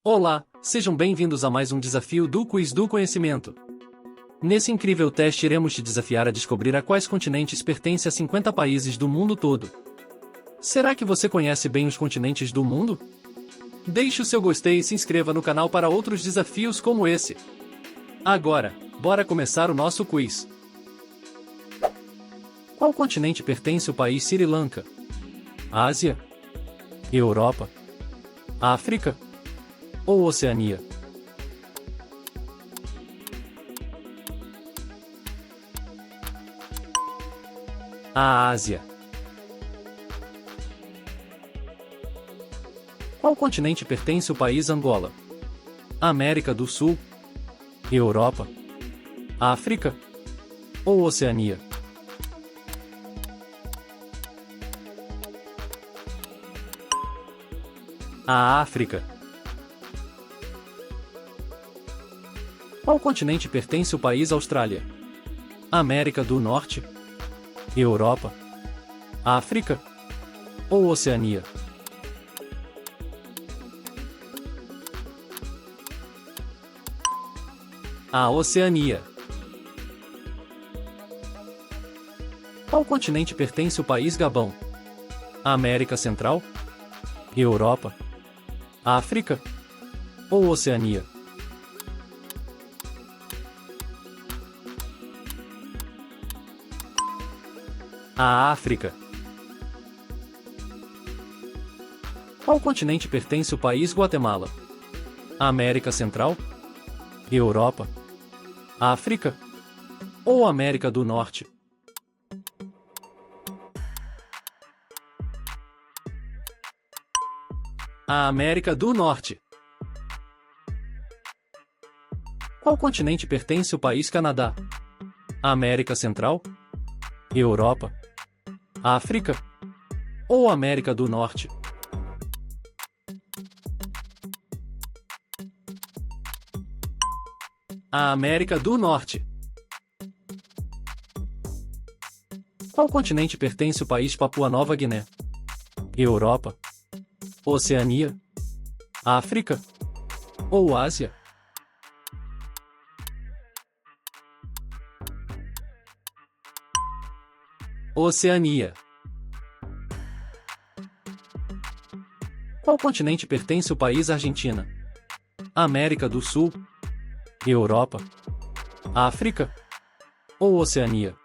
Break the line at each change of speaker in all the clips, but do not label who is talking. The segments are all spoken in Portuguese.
Olá, sejam bem-vindos a mais um desafio do Quiz do Conhecimento. Nesse incrível teste iremos te desafiar a descobrir a quais continentes pertence a 50 países do mundo todo. Será que você conhece bem os continentes do mundo? Deixe o seu gostei e se inscreva no canal para outros desafios como esse. Agora, bora começar o nosso quiz. Qual continente pertence o país Sri Lanka? Ásia? Europa? África? Ou Oceania? A Ásia. Qual continente pertence o país Angola? América do Sul? Europa? África? Ou Oceania? A África. Qual continente pertence o país Austrália? América do Norte? Europa? África? Ou Oceania? A Oceania. Qual continente pertence o país Gabão? América Central? Europa? África? Ou Oceania? A África. Qual continente pertence o país Guatemala? América Central? Europa? África? Ou América do Norte? A América do Norte. Qual continente pertence o país Canadá? América Central? Europa? África? Ou América do Norte? A América do Norte. Qual continente pertence o país Papua Nova Guiné? Europa? Oceania? África? Ou Ásia? Oceania. Qual continente pertence o país Argentina? América do Sul? Europa? África? Ou Oceania?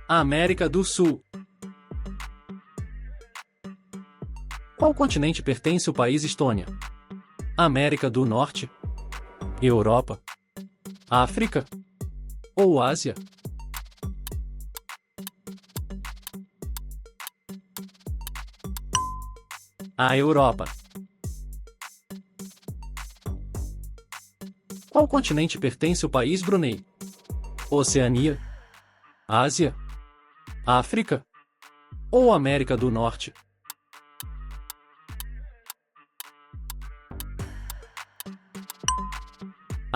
América do Sul. Qual continente pertence o país Estônia? América do Norte? Europa? África? Ou Ásia? A Europa. Qual continente pertence o país Brunei? Oceania? Ásia? África? Ou América do Norte?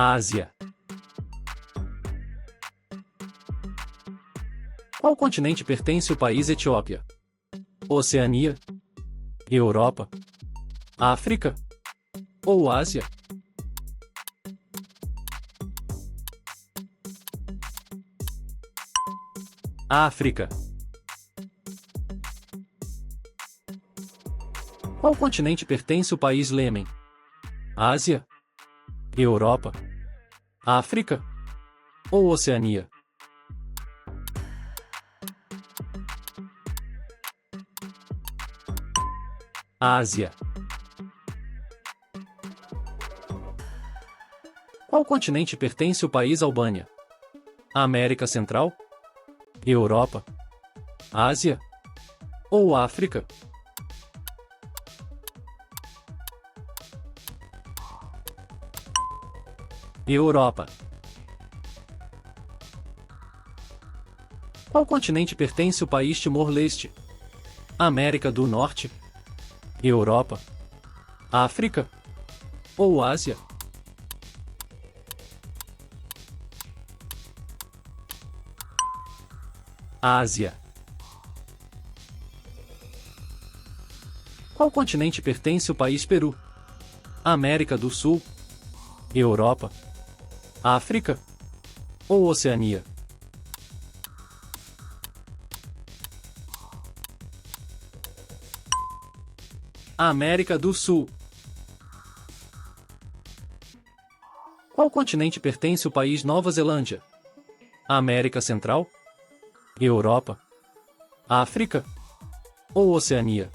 Ásia. Qual continente pertence o país Etiópia? Oceania? Europa? África? Ou Ásia? África. Qual continente pertence o país Iêmen? Ásia? Europa? África? Ou Oceania? Ásia. Qual continente pertence o país Albânia? América Central? Europa? Ásia? Ou África? Europa. Qual continente pertence o país Timor-Leste? América do Norte? Europa? África? Ou Ásia? Ásia. Qual continente pertence o país Peru? América do Sul, Europa, África ou Oceania? América do Sul. Qual continente pertence o país Nova Zelândia? América Central, Europa, África ou Oceania?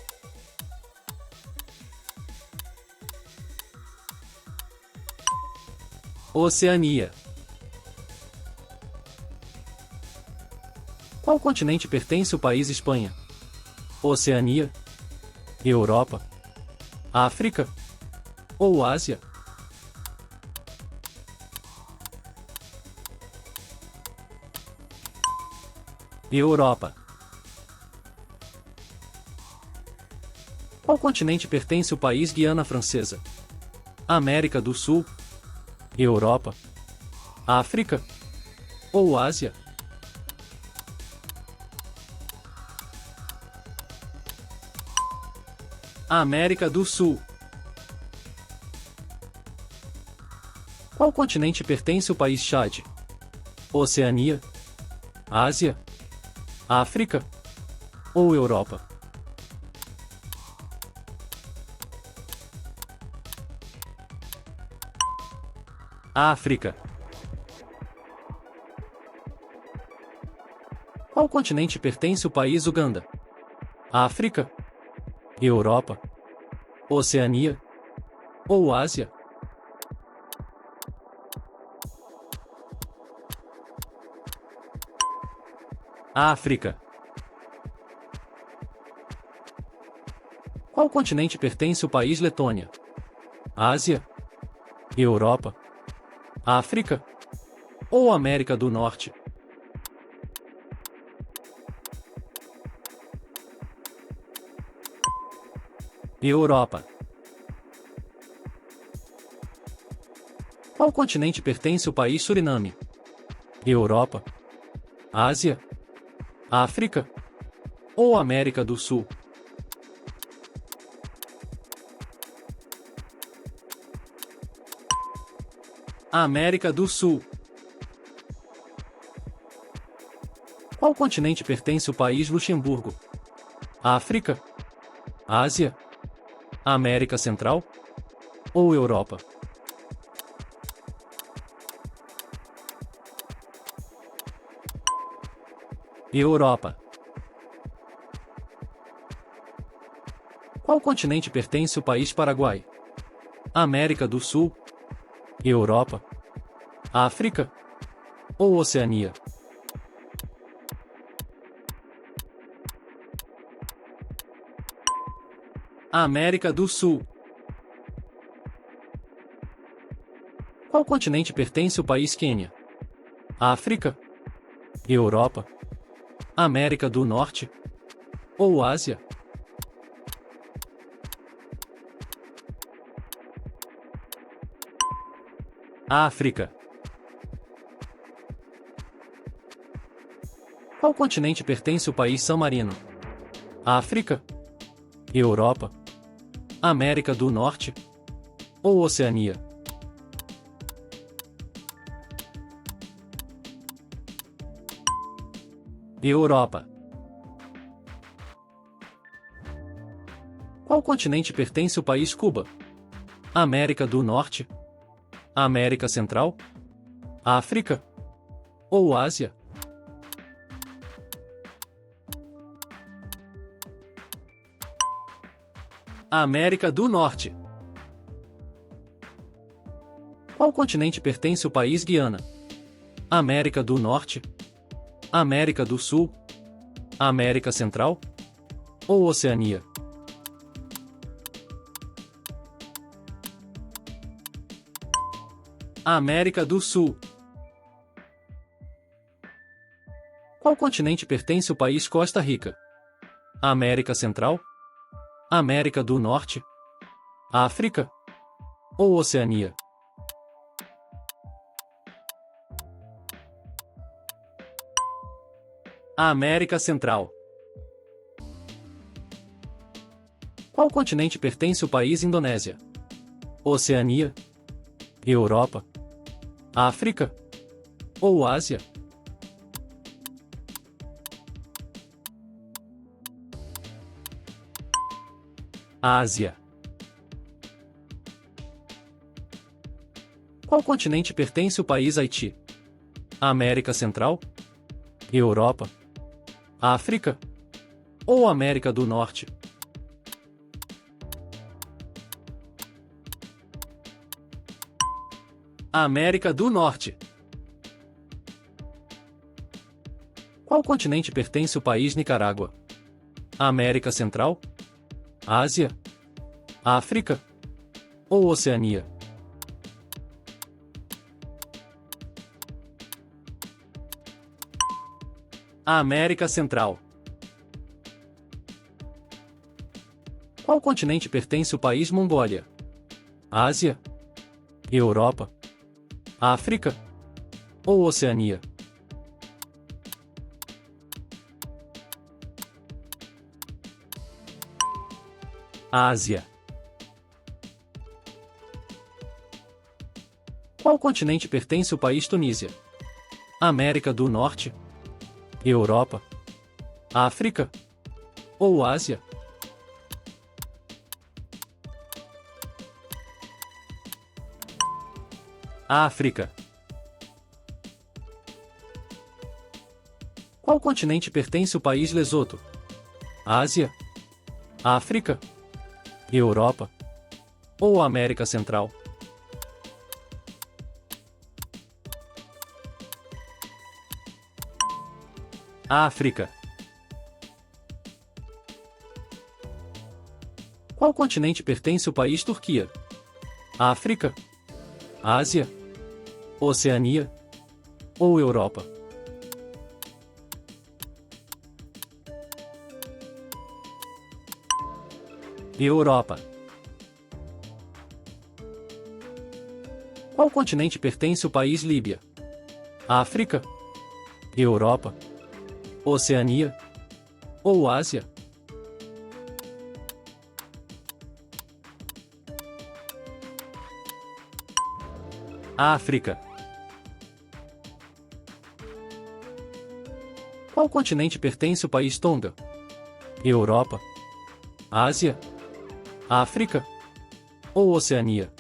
Oceania. Qual continente pertence o país Espanha? Oceania, Europa, África ou Ásia? Europa. Qual continente pertence o país Guiana Francesa? América do Sul, Europa, África ou Ásia? América do Sul. Qual continente pertence o país Chad? Oceania, Ásia, África ou Europa? África. Qual continente pertence o país Uganda? África, Europa, Oceania ou Ásia? África. Qual continente pertence o país Letônia? Ásia, Europa, África ou América do Norte? Europa. Qual continente pertence o país Suriname? Europa, Ásia, África ou América do Sul? América do Sul. Qual continente pertence o país Luxemburgo? África, Ásia, América Central ou Europa? Europa. Qual continente pertence o país Paraguai? América do Sul, Europa, África ou Oceania? América do Sul. Qual continente pertence o país Quênia? África, Europa, América do Norte ou Ásia? África. Qual continente pertence o país San Marino? África, Europa, América do Norte ou Oceania? Europa. Qual continente pertence o país Cuba? América do Norte, América Central, África ou Ásia? América do Norte. Qual continente pertence o país Guiana? América do Norte, América do Sul, América Central ou Oceania? América do Sul. Qual continente pertence o país Costa Rica? América Central, América do Norte, África ou Oceania? América Central. Qual continente pertence o país Indonésia? Oceania? Europa? África? Ou Ásia? Ásia. Qual continente pertence o país Haiti? América Central? Europa? África? Ou América do Norte? América do Norte. Qual continente pertence o país Nicarágua? América Central? Ásia? África? Ou Oceania? América Central. Qual continente pertence o país Mongólia? Ásia? Europa? África? Ou Oceania? Ásia. Qual continente pertence o país Tunísia? América do Norte? Europa? África? Ou Ásia? África. Qual continente pertence o país Lesoto? Ásia? África? Europa? Ou América Central? África. Qual continente pertence o país Turquia? África? Ásia? Oceania? Ou Europa? Europa. Qual continente pertence o país Líbia? África? Europa? Oceania? Ou Ásia? África. Qual continente pertence o país Tonga? Europa? Ásia? África? Ou Oceania?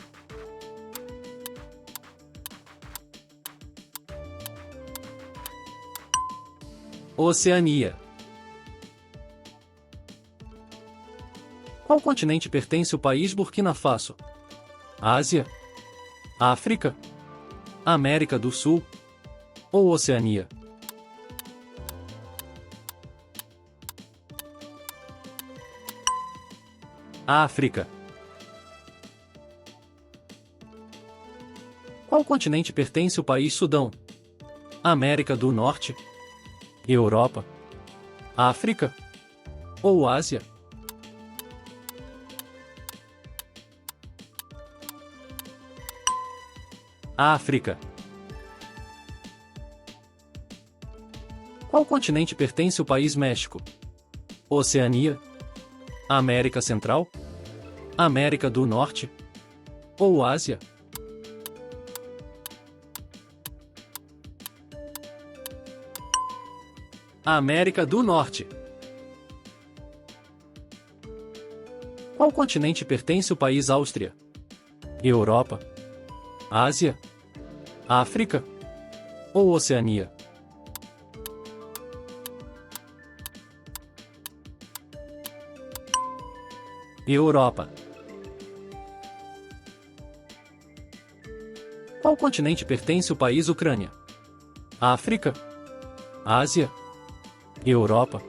Oceania. Qual continente pertence o país Burkina Faso? Ásia? África? América do Sul? Ou Oceania? África. Qual continente pertence o país Sudão? América do Norte? Europa? África? Ou Ásia? África. Qual continente pertence o país México? Oceania? América Central? América do Norte? Ou Ásia? América do Norte. Qual continente pertence o país Áustria? Europa? Ásia? África? Ou Oceania? Europa. Qual continente pertence o país Ucrânia? África? Ásia? Europa?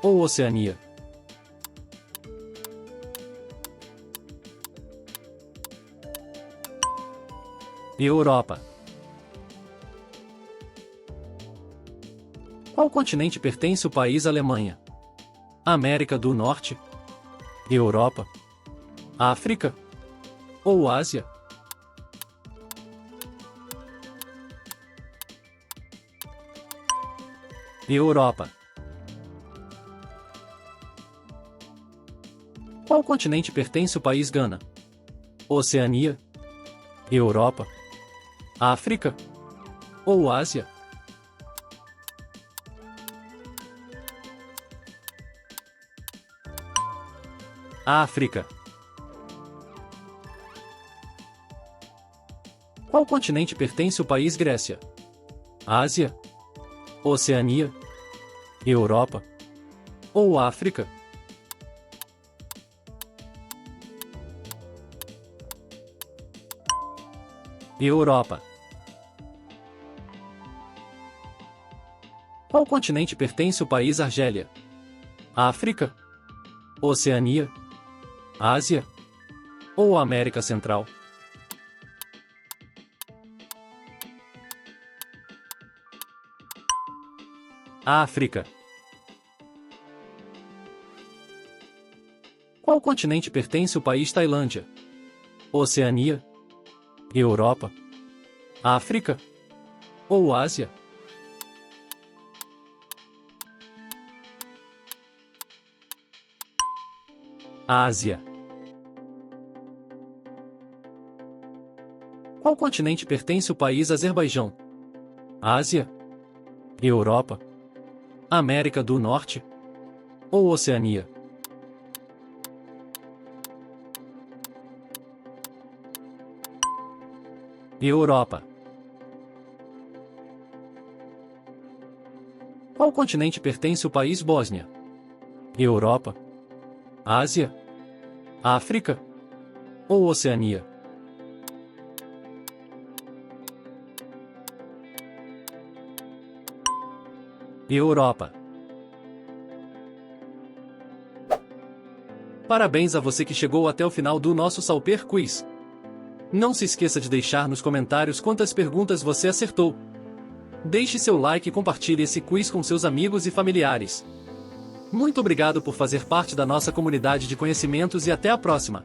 Ou Oceania? Europa. Qual continente pertence o país Alemanha? América do Norte? Europa? África? Ou Ásia? Europa. Qual continente pertence o país Gana? Oceania? Europa? África? Ou Ásia? África. Qual continente pertence o país Grécia? Ásia? Oceania? Europa? Ou África? Europa. Qual continente pertence o país Argélia? África? Oceania? Ásia? Ou América Central? África. Qual continente pertence o país Tailândia? Oceania? Europa? África? Ou Ásia? Ásia. Qual continente pertence o país Azerbaijão? Ásia? Europa? América do Norte? Ou Oceania? Europa. Qual continente pertence o país Bósnia? Europa? Ásia? África? Ou Oceania? Europa. Parabéns a você que chegou até o final do nosso Sauper Quiz. Não se esqueça de deixar nos comentários quantas perguntas você acertou. Deixe seu like e compartilhe esse quiz com seus amigos e familiares. Muito obrigado por fazer parte da nossa comunidade de conhecimentos e até a próxima!